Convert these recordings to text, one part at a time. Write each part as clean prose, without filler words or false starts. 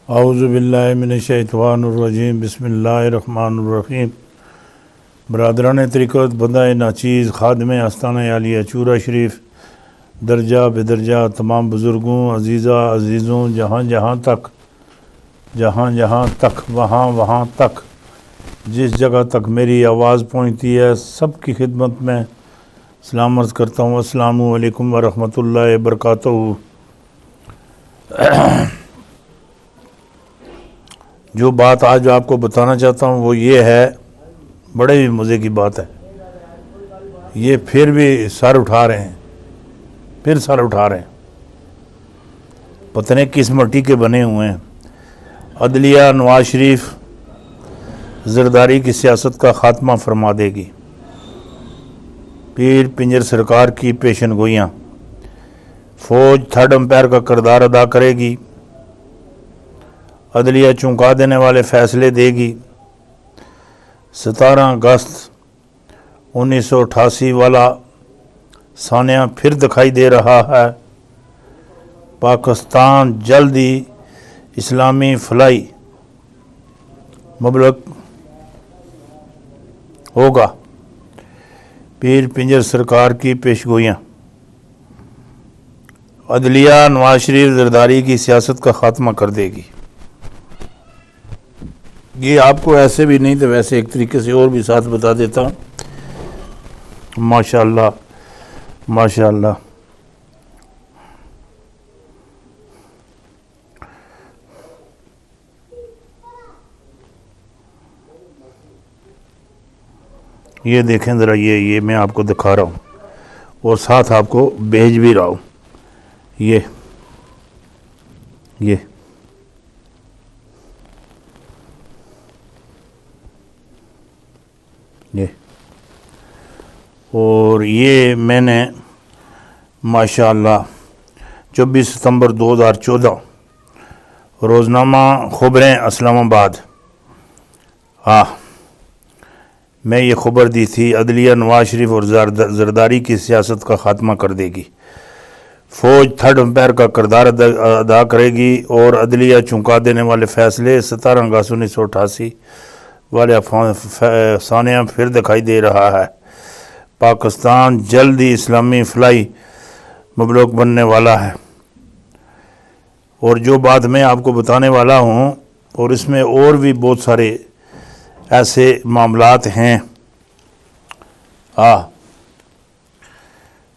اعوذ باللہ من الشیطان الرجیم بسم اللہ الرحمن الرحیم۔ برادران طریقت، بندہ ناچیز، خادم آستانہ عالیہ چورا شریف، درجہ بدرجہ تمام بزرگوں، عزیزوں، جہاں جہاں تک وہاں تک جس جگہ تک میری آواز پہنچتی ہے، سب کی خدمت میں سلام عرض کرتا ہوں۔ السلام علیکم ورحمۃ اللہ وبرکاتہ۔ جو بات آج آپ کو بتانا چاہتا ہوں وہ یہ ہے، بڑے ہی مزے کی بات ہے۔ یہ پھر بھی سر اٹھا رہے ہیں، پتہ نہیں کس مٹی کے بنے ہوئے ہیں۔ عدلیہ نواز شریف زرداری کی سیاست کا خاتمہ فرما دے گی، پیر پنجر سرکار کی پیشن گوئیاں، فوج تھرڈ امپائر کا کردار ادا کرے گی، عدلیہ چونکا دینے والے فیصلے دے گی، 17 اگست 1988 والا سانحہ پھر دکھائی دے رہا ہے۔ پاکستان جلد ہی اسلامی فلاحی مبلغ ہوگا، پیر پنجر سرکار کی پیشگوئیاں۔ عدلیہ نواز شریف زرداری کی سیاست کا خاتمہ کر دے گی۔ یہ آپ کو ایسے بھی نہیں تو ویسے ایک طریقے سے اور بھی ساتھ بتا دیتا ہوں۔ ماشاءاللہ ماشاءاللہ۔ یہ دیکھیں ذرا، یہ میں آپ کو دکھا رہا ہوں اور ساتھ آپ کو بھیج بھی رہا ہوں۔ یہ اور یہ میں نے ماشاءاللہ 24 ستمبر 2014 روزنامہ خبریں اسلام آباد، میں یہ خبر دی تھی، عدلیہ نواز شریف اور زرداری کی سیاست کا خاتمہ کر دے گی، فوج تھرڈ امپائر کا کردار ادا کرے گی اور عدلیہ چونکا دینے والے فیصلے 17 اگست 1988 والے سانحہ پھر دکھائی دے رہا ہے۔ پاکستان جلد ہی اسلامی فلاحی مبلغ بننے والا ہے۔ اور جو بات میں آپ کو بتانے والا ہوں، اور اس میں اور بھی بہت سارے ایسے معاملات ہیں،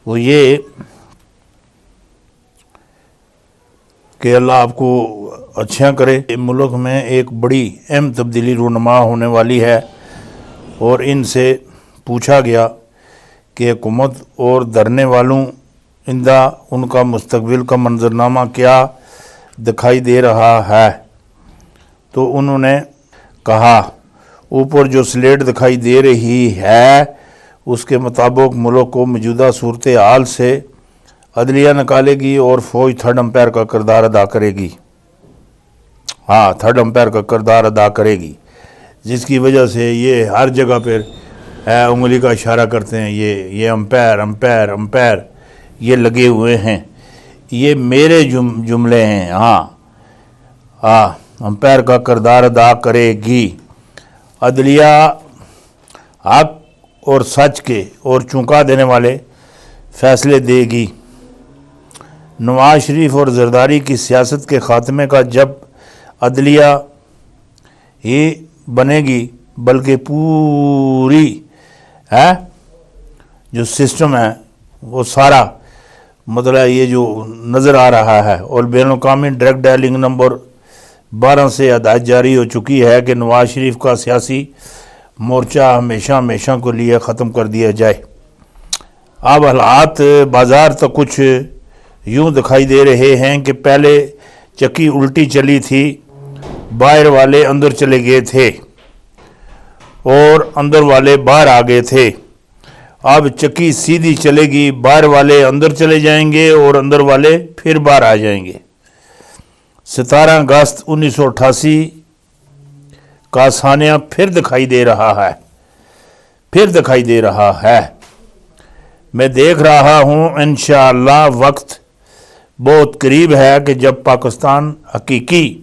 وہ یہ کہ اللہ آپ کو اچھا کرے۔ ملک میں ایک بڑی اہم تبدیلی رونما ہونے والی ہے، اور ان سے پوچھا گیا کہ حکومت اور دھرنے والوں ان کا مستقبل کا منظرنامہ کیا دکھائی دے رہا ہے، تو انہوں نے کہا اوپر جو سلیٹ دکھائی دے رہی ہے اس کے مطابق ملک کو موجودہ صورتحال سے عدلیہ نکالے گی اور فوج تھرڈ امپائر کا کردار ادا کرے گی۔ تھرڈ امپائر کا کردار ادا کرے گی، جس کی وجہ سے یہ ہر جگہ پر انگلی کا اشارہ کرتے ہیں، یہ امپائر یہ لگے ہوئے ہیں۔ یہ میرے جملے ہیں۔ امپائر کا کردار ادا کرے گی، عدلیہ حق اور سچ کے اور چونکا دینے والے فیصلے دے گی۔ نواز شریف اور زرداری کی سیاست کے خاتمے کا جب عدلیہ ہی بنے گی، بلکہ پوری جو سسٹم ہے وہ سارا، مطلب یہ جو نظر آ رہا ہے، اور بین الاقوامی ڈائریکٹ ڈائلنگ نمبر 12 سے ہدایت جاری ہو چکی ہے کہ نواز شریف کا سیاسی مورچہ ہمیشہ کو لیے ختم کر دیا جائے۔ اب حالات بازار تو کچھ یوں دکھائی دے رہے ہیں کہ پہلے چکی الٹی چلی تھی، باہر والے اندر چلے گئے تھے اور اندر والے باہر آ گئے تھے۔ اب چکی سیدھی چلے گی، باہر والے اندر چلے جائیں گے اور اندر والے پھر باہر آ جائیں گے۔ 17 اگست 1988 کا سانحہ پھر دکھائی دے رہا ہے۔ میں دیکھ رہا ہوں انشاءاللہ وقت بہت قریب ہے کہ جب پاکستان حقیقی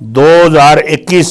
2021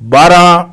12